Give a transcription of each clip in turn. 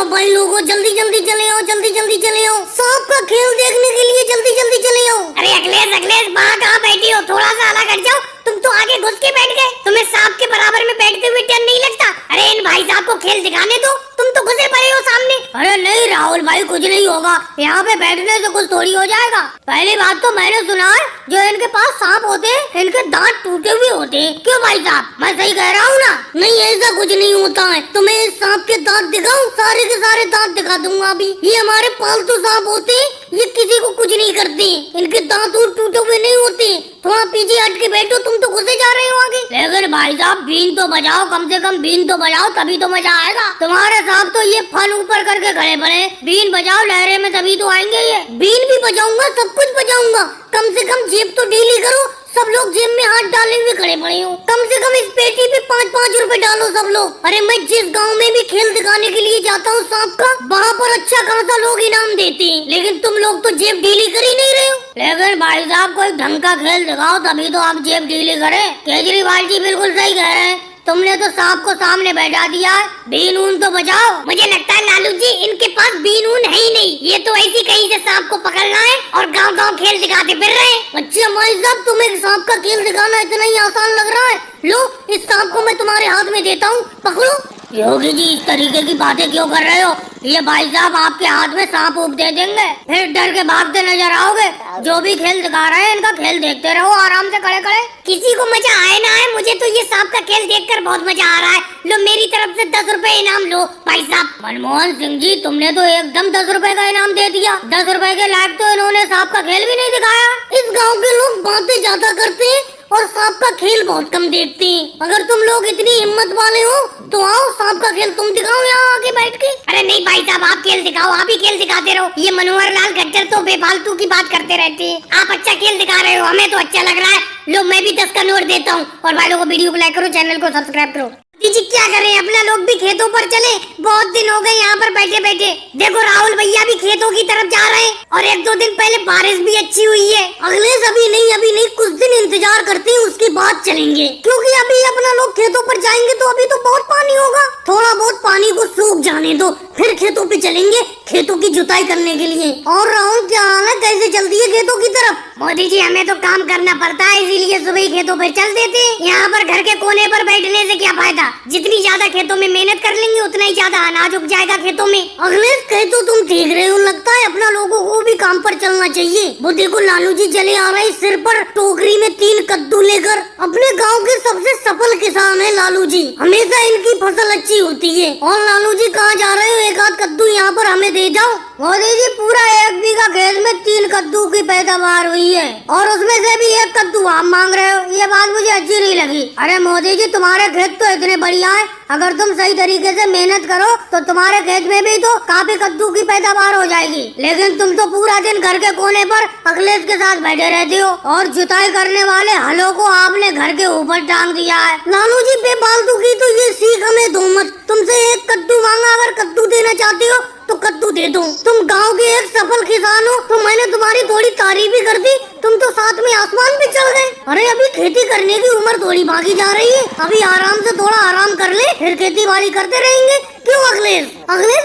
जाओ भाई लोगों, जल्दी जल्दी चले आओ, जल्दी जल्दी चले आओ, सांप का खेल देखने के लिए जल्दी जल्दी चले आओ। अरे अखिलेश अखिलेश वहाँ कहाँ बैठी हो, थोड़ा सा अलग हट जाओ। तुम तो आगे घुस के बैठ गए, तुम्हें सांप के बराबर में बैठते हुए डर नहीं लगता? अरे इन भाई साहब को खेल दिखाने दो, तुम तो घुसे पड़े हो सामने। अरे नहीं राहुल भाई, कुछ नहीं होगा, यहाँ पे बैठने से कुछ थोड़ी हो जाएगा। पहली बात तो मैंने सुना है जो इनके पास सांप होते हैं इनके दांत टूटे हुए होते हैं। क्यों भाई साहब, मैं सही कह रहा हूँ ना? नहीं ऐसा कुछ नहीं होता है, तुम्हें इस सांप के दांत दिखाऊं? सारे के सारे दांत दिखा दूंगा अभी। ये हमारे पालतू सांप होते हैं, ये किसी को कुछ नहीं करते, इनके दांत टूटे हुए नहीं होते। थोड़ा पीछे हट के बैठो, तुम तो घुसे जा रहे हो आगे। लेकिन भाई साहब बीन तो बजाओ, कम से कम बीन तो बजाओ, तभी तो मजा आएगा। तुम्हारे साहब तो ये फन ऊपर करके खड़े पड़े, बीन बजाओ लहरे में तभी तो आएंगे ये। बीन भी बजाऊंगा, सब कुछ बजाऊंगा, कम से कम जेब तो ढीली करो। सब लोग जेब में हाथ डाले हुए खड़े पड़े हो, कम से कम इस पेटी पे 5-5 रुपए डालो सब लोग। अरे मैं जिस गांव में भी खेल दिखाने के लिए जाता हूँ सांप का, वहाँ पर अच्छा खासा लोग इनाम देते हैं, लेकिन तुम लोग तो जेब ढीली कर ही नहीं रहे हो। लेकिन भाई साहब कोई ढंग का खेल दिखाओ तभी तो आप जेब ढीली करे। केजरीवाल जी बिल्कुल सही कह रहे हैं, तुमने तो सांप को सामने बैठा दिया है, बीन ऊन तो बजाओ। मुझे लगता है लालू जी इनके पास बीन ऊन है ही नहीं, ये तो ऐसी कहीं से सांप को पकड़ना है और गांव गांव खेल दिखाते फिर रहे हैं। अच्छा भाई साहब, तुम्हें सांप का खेल दिखाना इतना ही आसान लग रहा है? लो इस सांप को मैं तुम्हारे हाथ में देता हूँ, पकड़ो। योगी जी इस तरीके की बातें क्यों कर रहे हो? ये भाई साहब आपके हाथ में सांप ऊप दे देंगे, फिर डर के भागते नजर आओगे। जो भी खेल दिखा रहे हैं इनका खेल देखते रहो आराम से खड़े खड़े। किसी को मजा आए ना आए, मुझे तो ये सांप का खेल देखकर बहुत मजा आ रहा है। लो मेरी तरफ से 10 रुपए इनाम लो भाई साहब। मनमोहन सिंह जी तुमने तो एकदम 10 रुपए का इनाम दे दिया। 10 रुपए के लायक तो इन्होंने सांप का खेल भी नहीं दिखाया। इस गाँव के लोग बातें ज्यादा करते हैं और सांप का खेल बहुत कम देखते हैं। अगर तुम लोग इतनी हिम्मत वाले हो तो आओ सांप का खेल तुम दिखाओ यहाँ आके बैठ के। अरे नहीं भाई साहब, आप खेल दिखाओ, आप ही खेल दिखाते रहो। ये मनोहर लाल खट्टर तो बेफालतू की बात करते रहते हैं। आप अच्छा खेल दिखा रहे हो, हमें तो अच्छा लग रहा है। लो मैं भी 10 का नोट देता हूँ। और भाई लोगों को वीडियो को लाइक करो, चैनल को सब्सक्राइब करो। जी क्या करें, अपना लोग भी खेतों पर चले, बहुत दिन हो गए यहाँ पर बैठे बैठे। देखो राहुल भैया भी खेतों की तरफ जा रहे हैं और 1-2 दिन पहले बारिश भी अच्छी हुई है। अगले अभी नहीं कुछ दिन इंतजार करते हैं, उसके बाद चलेंगे, क्योंकि अभी अपना लोग खेतों पर जाएंगे तो अभी तो बहुत पानी होगा। थोड़ा बहुत पानी को सूख जाने दो, फिर खेतों पे चलेंगे खेतों की जुताई करने के लिए। और राहुल क्या हाल है, कैसे चलती है खेतों की तरफ? मोदी जी हमें तो काम करना पड़ता है, इसीलिए सुबह खेतों पर चल देते हैं। यहाँ पर घर के कोने पर बैठने से क्या फायदा, जितनी ज्यादा खेतों में मेहनत कर लेंगे उतना ही ज्यादा अनाज उग जाएगा खेतों में। अगले कहे तो तुम ठीक रहे हो, लगता है अपना लोगों को भी काम पर चलना चाहिए। वो देखो लालू जी चले आ रहे सिर पर टोकरी में 3 कद्दू लेकर। अपने गांव के सबसे सफल किसान है लालू जी, हमेशा इनकी फसल अच्छी होती है। और लालू जी कहाँ जा रहे हो, एक आध कद्दू यहाँ पर हमें दे जाओ। मोदी जी पूरा 1 बीघा खेत में 3 कद्दू की पैदावार हुई है और उसमें से भी 1 कद्दू आप मांग रहे हो, ये बात मुझे अच्छी नहीं लगी। अरे मोदी जी तुम्हारे खेत तो इतने बढ़िया है, अगर तुम सही तरीके से मेहनत करो तो तुम्हारे खेत में भी तो काफी कद्दू की पैदावार हो जाएगी। लेकिन तुम तो पूरा दिन घर के कोने पर अखिलेश के साथ बैठे रहते हो और जुताई करने वाले हलों को आपने घर के ऊपर टांग दिया है। लालू जी बेफालतू की तो ये सीख हमें दो मत। तुमसे 1 कद्दू मांगा, अगर कद्दू देना चाहते हो तो कद्दू दे दो। तुम गांव के एक सफल किसान हो तो मैंने तुम्हारी थोड़ी तारीफ भी कर दी, तुम तो साथ में आसमान भी चल गए। अरे अभी खेती करने की उम्र थोड़ी भागी जा रही है, अभी आराम से थोड़ा आराम कर ले, फिर खेती बाड़ी करते रहेंगे। क्यों अखिलेश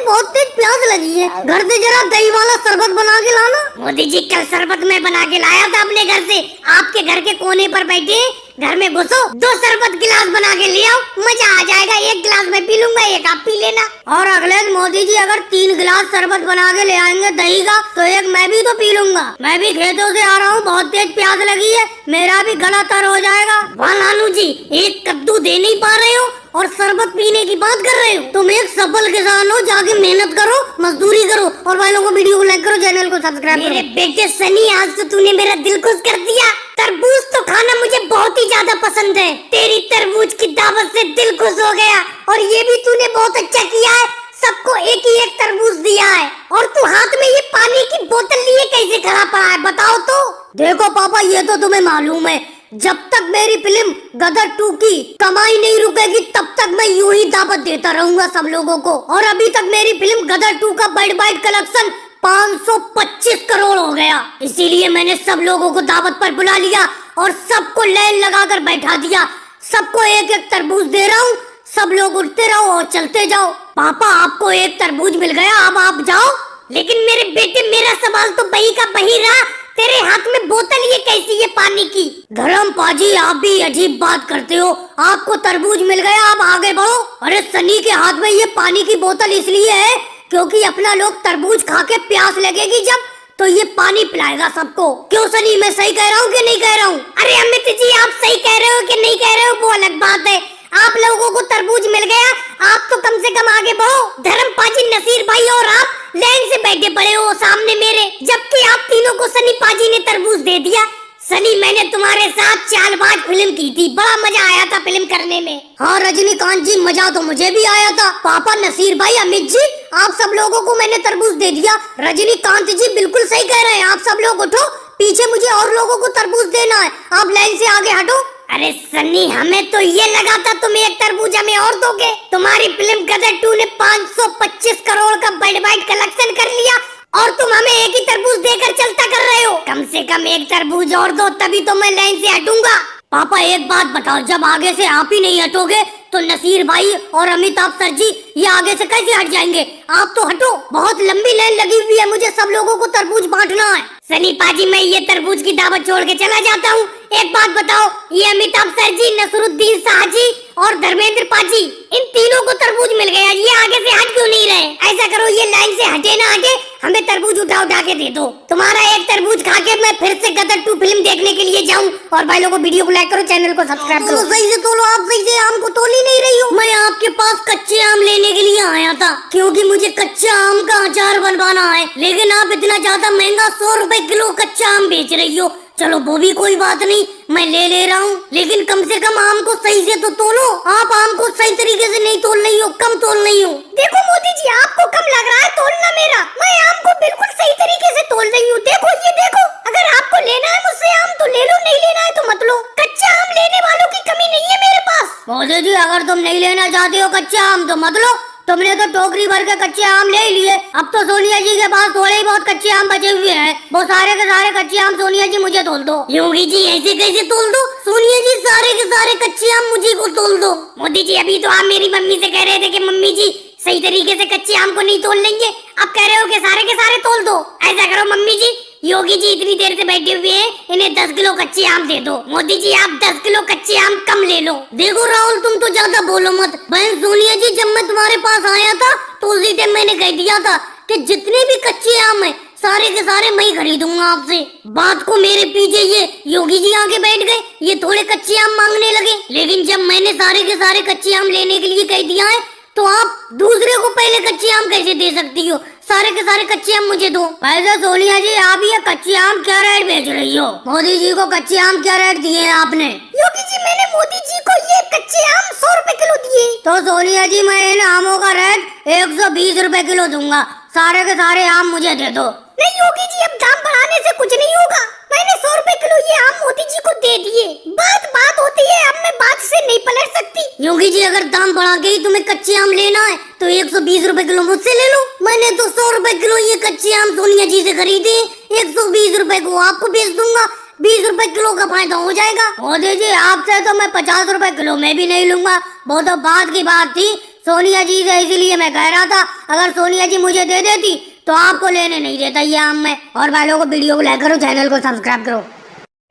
बहुत तेज प्यास लगी है, घर से जरा दही वाला शरबत बना के लाना। मोदी जी कल शरबत मैं बना के लाया था अपने घर से, आपके घर के कोने पर बैठे घर में घुसो, 2 शरबत गिलास बना के ले आओ, मजा आ जाएगा। 1 गिलास मैं पी लूंगा, 1 आप पी लेना। और अखिलेश मोदी जी अगर 3 गिलास शरबत बना के ले आएंगे दही का तो 1 मैं भी तो पी लूंगा। मैं भी खेतों से आ रहा हूँ, बहुत तेज प्यास लगी है, मेरा भी गला तर हो जाएगा। वाह लालू जी 1 कद्दू दे नहीं पा रहे हो और शरबत पीने की बात कर रहे हो। तुम एक सफल किसान हो, जाके मेहनत करो, मजदूरी करो। और भाई लोगों को वीडियो को लाइक करो, चैनल को सब्सक्राइब करो। मेरे बेटे सनी आज तो तूने मेरा दिल खुश कर दिया। तरबूज तो खाना मुझे बहुत ही ज्यादा पसंद है, तेरी तरबूज की दावत से दिल खुश हो गया। और ये भी तूने बहुत अच्छा किया है, सबको 1 तरबूज दिया है। और तू हाथ में ये पानी की बोतल लिए कैसे खड़ा पड़ा है, बताओ तो। देखो पापा, ये तो तुम्हें मालूम है, जब तक मेरी फिल्म गदर 2 की कमाई नहीं रुकेगी तब तक मैं यूं ही दावत देता रहूंगा सब लोगों को। और अभी तक मेरी फिल्म गदर 2 का वर्ल्ड वाइड कलेक्शन 525 करोड़ हो गया, इसीलिए मैंने सब लोगों को दावत पर बुला लिया और सबको लाइन लगाकर बैठा दिया। सबको 1 तरबूज दे रहा हूँ, सब लोग उठते रहो और चलते जाओ। पापा आपको एक तरबूज मिल गया, अब आप जाओ। लेकिन मेरे बेटे मेरा सवाल तो बही का बही रहा, तेरे हाथ में बोतल ये कैसी है पानी की? धर्म पाजी आप भी अजीब बात करते हो, आपको तरबूज मिल गया, आप आगे बढ़ो। अरे सनी के हाथ में ये पानी की बोतल इसलिए है क्योंकि अपना लोग तरबूज खा के प्यास लगेगी जब, तो ये पानी पिलाएगा सबको। क्यों सनी, मैं सही कह रहा हूँ कि नहीं कह रहा हूँ? अरे अमित जी आप सही कह रहे हो कि नहीं कह रहे हो वो अलग बात है। आप लोगों को तरबूज मिल गया, आप तो कम से कम आगे बढ़ो। धर्म पाजी, नसीर भाई और आप लाइन से बैठे पड़े हो सामने मेरे, जबकि आप तीनों को सनी पाजी ने तरबूज दे दिया। सनी मैंने तुम्हारे साथ चालबाज फिल्म की थी, बड़ा मजा आया था फिल्म करने में। हाँ रजनीकांत जी, मजा तो मुझे भी आया था। पापा, नसीर भाई, अमित जी, आप सब लोगों को मैंने तरबूज दे दिया। रजनीकांत जी बिल्कुल सही कह रहे हैं, आप सब लोग उठो, पीछे मुझे और लोगों को तरबूज देना है, आप लाइन से आगे हटो। अरे सन्नी, हमें तो ये लगा था तुम एक तरबूज हमें और दोगे। तुम्हारी फिल्म गदर 2 ने 525 करोड़ का वर्ल्ड वाइड कलेक्शन कर लिया और तुम हमें एक ही तरबूज देकर चलता कर रहे हो। कम से कम एक तरबूज और दो, तभी तो मैं लाइन से हटूंगा। पापा एक बात बताओ, जब आगे से आप ही नहीं हटोगे तो नसीर भाई और अमिताभ सर जी ये आगे से कैसे हट जाएंगे? आप तो हटो, बहुत लंबी लाइन लगी हुई है, मुझे सब लोगों को तरबूज बांटना है। सनी पाजी, मैं ये तरबूज की दावत छोड़ के चला जाता हूँ। एक बात बताओ, ये अमिताभ सर जी, नसरुद्दीन शाह जी और धर्मेंद्र पाजी, इन तीनों को तरबूज मिल गया, ये आगे से हट क्यों नहीं रहे? ऐसा करो, ये लाइन से हटे ना हटे, हमें तरबूज उठा उठा के दे दो। तुम्हारा एक तरबूज खा के मैं फिर से गदर 2 फिल्म देखने के लिए जाऊँ। और भाई लोगों, वीडियो को लाइक करो, चैनल को सब्सक्राइब करो। सही से तोलो, आप सही से आम को तोल ही नहीं रही हो। मैं आपके पास कच्चे आम लेने के लिए आया था क्योंकि मुझे कच्चा आम का अचार बनवाना है, लेकिन आप इतना ज्यादा महंगा 100 रुपए किलो कच्चा आम बेच रही हो। चलो वो भी कोई बात नहीं, मैं ले रहा हूँ, लेकिन कम से कम आम को सही से तो तोलो। आप आम को सही तरीके से नहीं तोल रही हो, कम तोल रही हो। देखो मोदी जी, आपको कम लग रहा है तोलना मेरा, मैं आम को बिल्कुल सही तरीके से तोल रही हूँ। देखो ये देखो, अगर आपको लेना है मुझसे आम तो ले लो, नहीं लेना है तो मत लो। कच्चा आम लेने वालों की कमी नहीं है मेरे पास। मोदी जी, अगर तुम नहीं लेना चाहते हो कच्चा आम तो मत लो, तुमने तो टोकरी भर के कच्चे आम ले लिए। अब तो सोनिया जी के पास थोड़े ही बहुत कच्चे आम बचे हुए हैं, वो सारे के सारे कच्चे आम सोनिया जी मुझे तोल दो। योगी जी ऐसे कैसे तोल दो? सोनिया जी सारे के सारे कच्चे आम मुझे को तोल दो। मोदी जी, अभी तो आप मेरी मम्मी से कह रहे थे कि मम्मी जी सही तरीके से कच्चे आम को नहीं तोल लेंगे, अब कह रहे हो कि सारे के सारे तोल दो। ऐसा करो मम्मी जी, योगी जी इतनी देर से बैठे हुए हैं, इन्हें 10 किलो कच्चे आम दे दो। मोदी जी आप 10 किलो कच्चे आम कम ले लो। देखो राहुल, तुम तो ज्यादा बोलो मत। बहन सोनिया जी, जब मैं तुम्हारे पास आया था तो उसी टाइम मैंने कह दिया था कि जितने भी कच्चे आम है सारे के सारे मैं ही खरीदूंगा आपसे। बात को मेरे पीछे ये योगी जी आके बैठ गए, ये थोड़े कच्चे आम मांगने लगे, लेकिन जब मैंने सारे के सारे कच्चे आम लेने के लिए कह दिया है तो आप दूसरे को पहले कच्चे आम कैसे दे सकती हो? सारे के सारे कच्चे आम मुझे दो। वैसे सोनिया जी, आप ये कच्चे आम क्या रेट बेच रही हो? मोदी जी को कच्चे आम क्या रेट दिए आपने? योगी जी, मैंने मोदी जी को ये कच्चे आम 100 रुपए किलो दिए। तो सोनिया जी, मैं इन आमों का रेट 120 रुपए किलो दूंगा, सारे के सारे आम मुझे दे दो। नहीं योगी जी, अब दाम बढ़ाने से कुछ नहीं होगा, मैंने 100 रुपए किलो ये आम मोदी जी को दे दिए। बात होती है, अब मैं बात से नहीं पलट सकती। योगी जी, अगर दाम बढ़ा के ही तुम्हें कच्चे आम लेना है तो 120 रुपए किलो मुझसे ले लो। मैंने तो 100 रुपए किलो ये कच्चे आम सोनिया जी से खरीदे, 120 रुपए को आपको बेच दूंगा, 20 रुपए किलो का फायदा हो जाएगा। मोदी जी, आपसे तो मैं 50 रुपए किलो में भी नहीं लूंगा, वो तो बात की बात थी सोनिया जी से, इसीलिए मैं कह रहा था अगर सोनिया जी मुझे दे देती तो आपको लेने नहीं देता ये आम में। और भाइयों को वीडियो को लाइक करो, चैनल को सब्सक्राइब करो।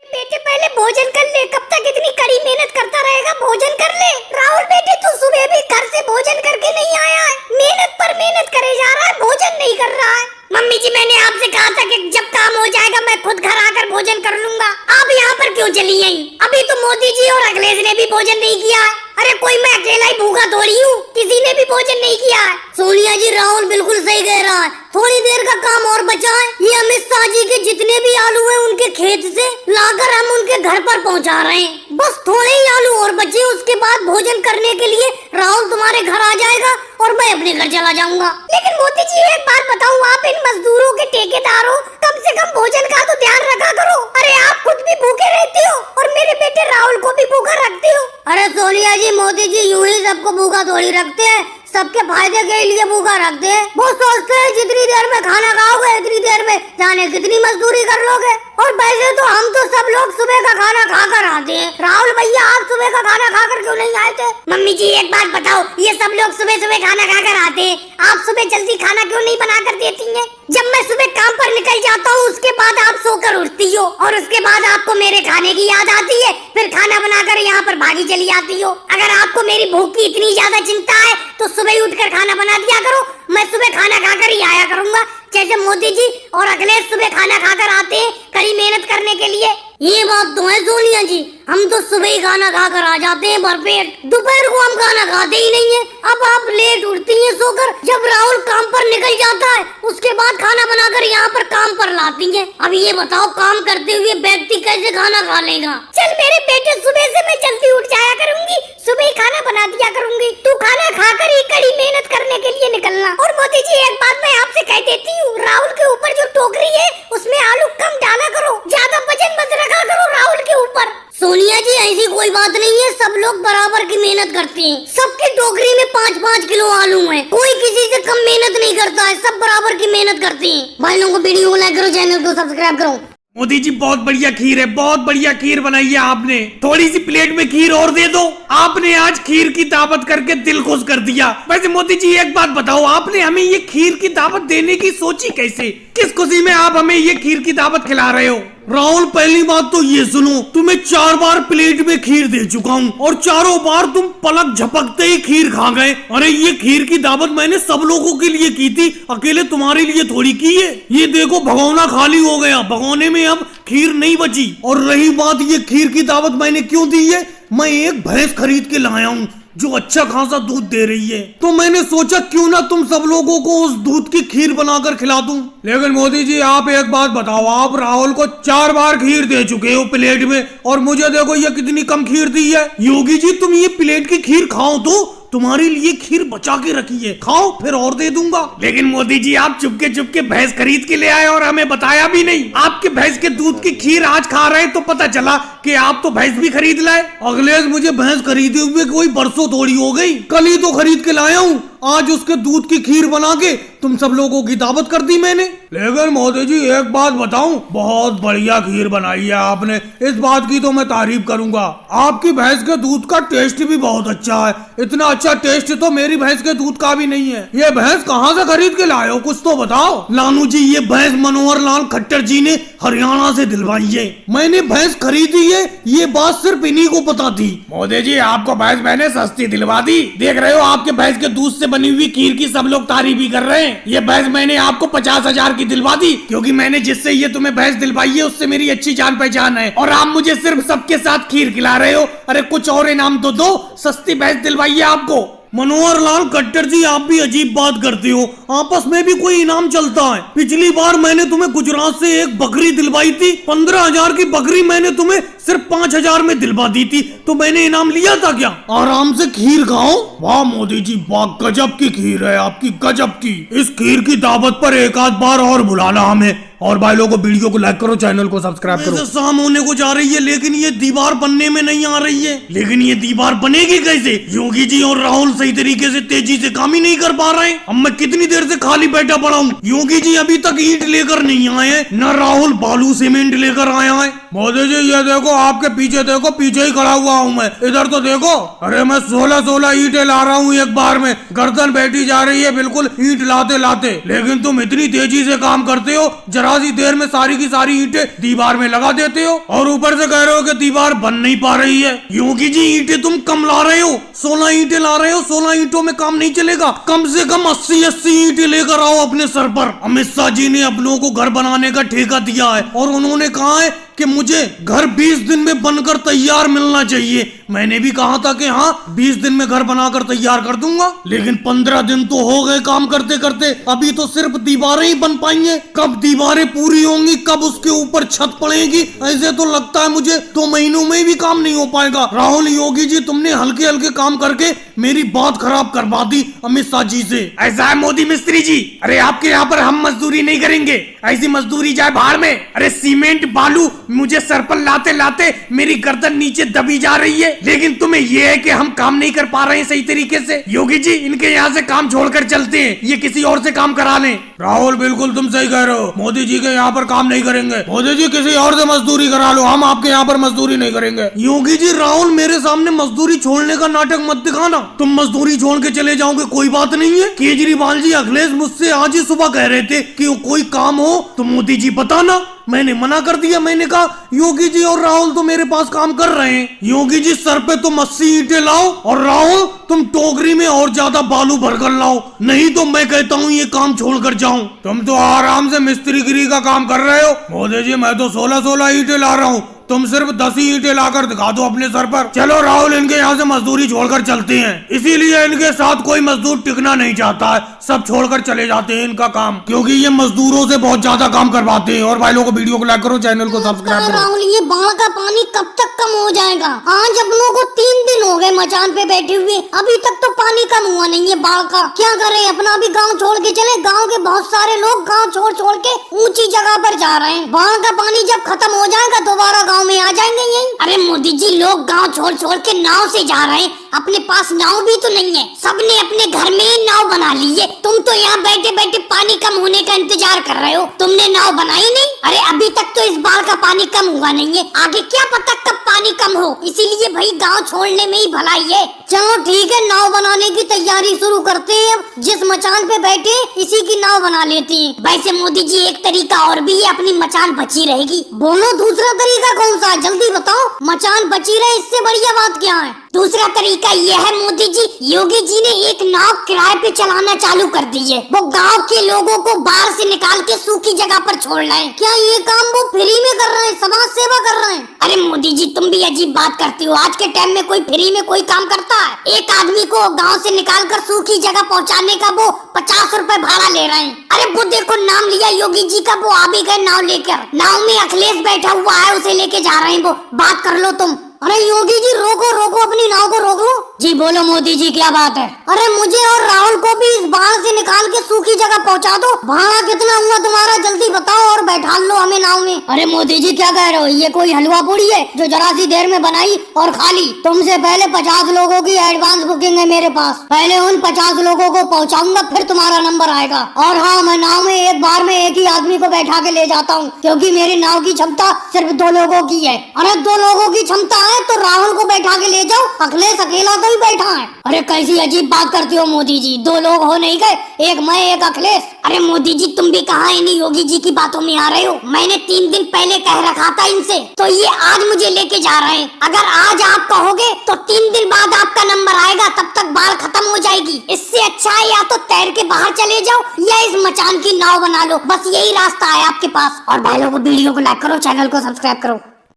बेटे पहले भोजन कर ले, कब तक इतनी कड़ी मेहनत करता रहेगा? भोजन कर ले। राहुल बेटे, तू सुबह भी घर से भोजन करके नहीं आया है, मेहनत पर मेहनत करे जा रहा है, भोजन नहीं कर रहा है। मम्मी जी, मैंने आपसे कहा था कि जब काम हो जाएगा मैं खुद घर आकर भोजन कर लूंगा। आप यहाँ पर क्यों चली आई? अभी तो मोदी जी और अखिलेश ने भी भोजन नहीं किया है। अरे कोई मैं अकेला ही भूखा थोड़ी हूँ, किसी ने भी भोजन नहीं किया है। सोनिया जी, राहुल बिल्कुल सही कह रहा है, थोड़ी देर का काम और बचा है। ये अमित शाह जी के जितने भी आलू हैं उनके खेत से लाकर हम उनके घर पर पहुंचा रहे हैं। बस थोड़े ही आलू और बचे, उसके बाद भोजन करने के लिए राहुल तुम्हारे घर आ जाएगा और मैं अपने घर चला जाऊंगा। लेकिन मोदी जी एक बात बताऊं, आप इन मजदूरों के ठेकेदार हो, कम से कम भोजन का तो ध्यान रखा करो। अरे आप खुद भी भूखे रहते हो और मेरे बेटे राहुल को भी भूखा रखते हो। अरे सोनिया जी, मोदी जी यूं ही सबको भूखा थोड़ी रखते हैं, सबके फायदे के लिए भूखा रखते हैं। वो सोचते हैं जितनी देर में खाना खाओगे उतनी देर में जाने कितनी मजदूरी कर लोगे। और वैसे तो हम तो सब लोग सुबह का खाना खाकर आते हैं। राहुल भैया आप सुबह का खाना खाकर क्यों नहीं आए थे? मम्मी जी एक बात बताओ, ये सब लोग सुबह सुबह खाना खाकर आते हैं, आप सुबह जल्दी खाना क्यों नहीं बना कर देती हैं? जब मैं सुबह काम पर निकल जाता हूँ उसके बाद आप सोकर उठती हो और उसके बाद आपको मेरे खाने की याद आती है, फिर खाना बनाकर यहाँ पर भागी चली आती हो। अगर आपको मेरी भूख की इतनी ज्यादा चिंता है तो सुबह ही उठकर खाना बना दिया करो, मैं सुबह खाना खाकर ही आया करूँगा। जैसे मोदी जी और अखिलेश सुबह खाना खाकर आते हैं कड़ी मेहनत करने के लिए। ये बात तो है सोनिया जी, हम तो सुबह ही खाना खाकर आ जाते हैं भरपेट, दोपहर को हम खाना खाते ही नहीं है। अब आप लेट उठती हैं सोकर, जब राहुल काम पर निकल जाता है उसके बाद खाना बनाकर यहाँ पर काम पर लाती हैं। अब ये बताओ काम करते हुए व्यक्ति कैसे खाना खा लेगा? चल मेरे बेटे सुबह से मैं जल्दी उठ जाया करूंगी, सुबह ही खाना बना दिया करूंगी, तू खाना खाकर ही कड़ी मेहनत करने के लिए निकलना। और मोदी जी एक बात मैं आपसे कह देती हूँ, राहुल के ऊपर जो टोकरी है उसमें आलू कम डाला करो, ज्यादा वजन मत रखा करो राहुल के ऊपर। सोनिया जी ऐसी कोई बात नहीं है, सब लोग बराबर की मेहनत करते हैं। सबकी टोकरी में 5-5 किलो आलू है, कोई किसी से कम मेहनत नहीं करता है, सब बराबर की मेहनत करते हैं। भाई लोगों को वीडियो को लाइक करो, चैनल को सब्सक्राइब करो। मोदी जी बहुत बढ़िया खीर है, बहुत बढ़िया खीर बनाई है आपने, थोड़ी सी प्लेट में खीर और दे दो। आपने आज खीर की दावत करके दिल खुश कर दिया। वैसे मोदी जी एक बात बताओ, आपने हमें ये खीर की दावत देने की सोची कैसे? किस खुशी में आप हमें ये खीर की दावत खिला रहे हो? राहुल पहली बात तो ये सुनो, तुम्हें 4 बार प्लेट में खीर दे चुका हूँ और चारों बार तुम पलक झपकते ही खीर खा गए। अरे ये खीर की दावत मैंने सब लोगों के लिए की थी, अकेले तुम्हारे लिए थोड़ी की है। ये देखो भगोना खाली हो गया, भगोने में अब खीर नहीं बची। और रही बात ये खीर की दावत मैंने क्यों दी है, मैं एक भैंस खरीद के लाया हूँ जो अच्छा खासा दूध दे रही है, तो मैंने सोचा क्यों ना तुम सब लोगों को उस दूध की खीर बनाकर खिला दूं। लेकिन मोदी जी आप एक बात बताओ, आप राहुल को 4 बार खीर दे चुके हो प्लेट में और मुझे देखो ये कितनी कम खीर दी है। योगी जी तुम ये प्लेट की खीर खाओ तो, तुम्हारे लिए खीर बचा के रखी है, खाओ फिर और दे दूंगा। लेकिन मोदी जी आप चुपके चुपके भैंस खरीद के ले आए और हमें बताया भी नहीं। आपके भैंस के दूध की खीर आज खा रहे तो पता चला कि आप तो भैंस भी खरीद लाए। अखिलेश मुझे भैंस खरीदे हुए कोई बरसों थोड़ी हो गई, कल ही तो खरीद के लाया हूँ। आज उसके दूध की खीर बना के तुम सब लोगों की दावत कर दी मैंने। लेकिन मोदी जी एक बात बताऊं, बहुत बढ़िया खीर बनाई है आपने, इस बात की तो मैं तारीफ करूंगा। आपकी भैंस के दूध का टेस्ट भी बहुत अच्छा है, इतना अच्छा टेस्ट तो मेरी भैंस के दूध का भी नहीं है। ये भैंस कहाँ से खरीद के लाए हो, कुछ तो बताओ। लानू जी ये भैंस मनोहर लाल खट्टर जी ने हरियाणा से दिलवाई है, मैंने भैंस खरीदी है, ये बात सिर्फ इन्हीं को पता थी। मोदी जी आपको भैंस मैंने सस्ती दिलवा दी, देख रहे हो आपके भैंस के दूध से बनी हुई खीर की सब लोग तारीफ भी कर रहे हैं। ये भैंस मैंने आपको 50,000 की दिलवा दी, क्योंकि मैंने जिससे ये तुम्हें भैंस दिलवाई है उससे मेरी अच्छी जान पहचान है, और आप मुझे सिर्फ सबके साथ खीर खिला रहे हो। अरे कुछ और इनाम तो दो, सस्ती भैंस दिलवाई है आपको। मनोहर लाल खट्टर जी आप भी अजीब बात करते हो, आपस में भी कोई इनाम चलता है। पिछली बार मैंने तुम्हें गुजरात से एक बकरी दिलवाई थी, 15,000 की बकरी मैंने तुम्हें सिर्फ 5,000 में दिलवा दी थी, तो मैंने इनाम लिया था क्या? आराम से खीर खाओ। वाह मोदी जी वाह, गजब की खीर है आपकी, गजब की। इस खीर की दावत पर एक आध बार और बुलाना हमें। और भाई लोगों को वीडियो को लाइक करो, चैनल को सब्सक्राइब करो। शाम होने को जा रही है लेकिन ये दीवार बनने में नहीं आ रही है। लेकिन ये दीवार बनेगी कैसे? योगी जी और राहुल सही तरीके से तेजी से काम ही नहीं कर पा रहे। अब मैं कितनी देर से खाली बैठा पड़ा हूँ, योगी जी अभी तक ईंट लेकर नहीं आए हैं, न राहुल बालू सीमेंट लेकर आया है। मोदी जी ये देखो आपके पीछे देखो, पीछे ही खड़ा हुआ हूँ मैं, इधर तो देखो। अरे मैं 16 ईंटें ला रहा हूँ एक बार में, गर्दन बैठी जा रही है बिल्कुल ईंट लाते लाते। लेकिन तुम इतनी तेजी से काम करते हो, जरा सी देर में सारी की सारी ईंटें दीवार में लगा देते हो और ऊपर से कह रहे हो कि दीवार बन नहीं पा रही है। योगी जी ईंटें तुम कम ला रहे हो, 16 ईंटें ला रहे हो, 16 ईंटों में काम नहीं चलेगा, कम से कम 80 ईंटें लेकर आओ अपने सर पर। अमित शाह जी ने अपनों को घर बनाने का ठेका दिया है और उन्होंने कहा है कि मुझे घर 20 दिन में बनकर तैयार मिलना चाहिए। मैंने भी कहा था कि हाँ 20 दिन में घर बनाकर तैयार कर दूंगा, लेकिन 15 दिन तो हो गए काम करते करते, अभी तो सिर्फ दीवारें ही बन पाई हैं। कब दीवारें पूरी होंगी, कब उसके ऊपर छत पड़ेगी, ऐसे तो लगता है मुझे 2 महीनों में भी काम नहीं हो पाएगा। राहुल योगी जी तुमने हल्के हल्के काम करके मेरी बात खराब करवा दी अमित शाह जी से। ऐसा है मोदी मिस्त्री जी, अरे आपके यहाँ पर हम मजदूरी नहीं करेंगे, ऐसी मजदूरी जाए बाहर में। अरे सीमेंट बालू मुझे सर पर लाते लाते मेरी गर्दन नीचे दबी जा रही है। लेकिन तुम्हें ये है कि हम काम नहीं कर पा रहे हैं सही तरीके से। योगी जी इनके यहाँ से काम छोड़कर चलते हैं, ये किसी और से काम करा लें। राहुल बिल्कुल तुम सही कह रहे हो, मोदी जी के यहाँ पर काम नहीं करेंगे। मोदी जी किसी और से मजदूरी करा लो, हम आपके यहाँ पर मजदूरी नहीं करेंगे। योगी जी राहुल मेरे सामने मजदूरी छोड़ने का नाटक मत दिखाना, तुम मजदूरी छोड़ के चले जाओगे कोई बात नहीं है। केजरीवाल जी अखिलेश मुझसे आज ही सुबह कह रहे थे कि कोई काम हो तो मोदी जी बताना, मैंने मना कर दिया। मैंने कहा योगी जी और राहुल तो मेरे पास काम कर रहे हैं, योगी जी सर पे तुम 80 ईंटें लाओ और राहुल तुम टोकरी में और ज्यादा बालू भरकर लाओ, नहीं तो मैं कहता हूँ ये काम छोड़कर जाऊं। तुम तो आराम से मिस्त्रीगिरी का काम कर रहे हो। मोदी जी मैं तो 16-16 ईंटें ला रहा हूँ, तुम सिर्फ 10 ही ईंटें लाकर दिखा दो अपने सर पर। चलो राहुल इनके यहाँ से मजदूरी छोड़कर चलते हैं, इसीलिए इनके साथ कोई मजदूर टिकना नहीं चाहता है, सब छोड़कर चले जाते हैं इनका काम, क्योंकि ये मजदूरों से बहुत ज्यादा काम करवाते हैं। और भाई लोगों को वीडियो को लाइक करो, चैनल को सब्सक्राइब करो। राहुल ये बाढ़ का पानी कब तक कम हो जाएगा? आज अपनों को 3 दिन हो गए मचान पे बैठे हुए, अभी तक तो पानी कम हुआ नहीं है बाढ़ का। क्या करे, अपना भी गाँव छोड़ के चले, गाँव के बहुत सारे लोग गाँव छोड़ छोड़ के ऊंची जगह पर जा रहे हैं। बाढ़ का पानी जब खत्म हो जाएगा दोबारा गाँव में आ जाएंगे यही। अरे मोदी जी लोग गांव छोड़ छोड़ के नाव से जा रहे हैं, अपने पास नाव भी तो नहीं है, सबने अपने घर में ही नाव बना ली है। तुम तो यहाँ बैठे बैठे पानी कम होने का इंतजार कर रहे हो, तुमने नाव बनाई नहीं। अरे अभी तक तो इस बार का पानी कम हुआ नहीं है, आगे क्या पता कब पानी कम हो, इसीलिए भाई गांव छोड़ने में ही भलाई है। चलो ठीक है, नाव बनाने की तैयारी शुरू करते हैं। जिस मचान पे बैठे इसी की नाव बना लेती हैं। वैसे मोदी जी एक तरीका और भी है, अपनी मचान बची रहेगी। बोलो दूसरा तरीका कौन सा है, जल्दी बताओ। मचान बची रहे इससे बढ़िया बात क्या है? दूसरा तरीका ये है मोदी जी, योगी जी ने एक नाव किराए पे चलाना चालू कर दी है। वो गांव के लोगों को बाहर से निकाल के सूखी जगह पर छोड़ रहे हैं। क्या ये काम वो फ्री में कर रहे हैं, समाज सेवा कर रहे हैं? अरे मोदी जी तुम भी अजीब बात करती हो, आज के टाइम में कोई फ्री में कोई काम करता है? एक आदमी को गांव से निकाल कर सूखी जगह पहुंचाने का वो 50 रुपए भाड़ा ले रहे हैं। अरे वो देखो नाम लिया योगी जी का, वो आ भी गए नाव लेकर। नाव में अखिलेश बैठा हुआ है, उसे लेके जा रहे हैं वो। बात कर लो तुम। अरे योगी जी रोको रोको, अपनी नाव को रोक लो। जी बोलो मोदी जी क्या बात है? अरे मुझे और राहुल को भी इस बाढ़ से निकाल के सूखी जगह पहुंचा दो। भाड़ा कितना हुआ तुम्हारा जल्दी बताओ और बैठा लो हमें नाव में। अरे मोदी जी क्या कह रहे हो, ये कोई हलवा पूड़ी है जो जरा सी देर में बनाई और खा ली? तुमसे पहले 50 लोगों की एडवांस बुकिंग है मेरे पास, पहले उन 50 लोगों को पहुंचाऊंगा फिर तुम्हारा नंबर आएगा। और हाँ, मैं नाव में एक बार में एक ही आदमी को बैठा के ले जाता हूँ, क्योंकि मेरी नाव की क्षमता सिर्फ 2 लोगों की है। अरे 2 लोगों की क्षमता है तो राहुल को बैठा के ले जाओ, अखिलेश अकेला तो ही बैठा है। अरे कैसी अजीब बात करती हो मोदी जी, 2 लोग हो नहीं गए, एक मैं एक अखिलेश। अरे मोदी जी तुम भी कहाँ इन्हीं योगी जी की बातों में आ रहे हो? मैंने 3 दिन पहले कह रखा था इनसे, तो ये आज मुझे लेके जा रहे हैं। अगर आज आप कहोगे तो 3 दिन बाद आपका नंबर आएगा, तब तक बाढ़ खत्म हो जाएगी। इससे अच्छा है या तो तैर के बाहर चले जाओ या इस मचान की नाव बना लो, बस यही रास्ता है आपके पास। और भाई लोगों वीडियो को लाइक करो, चैनल को सब्सक्राइब करो।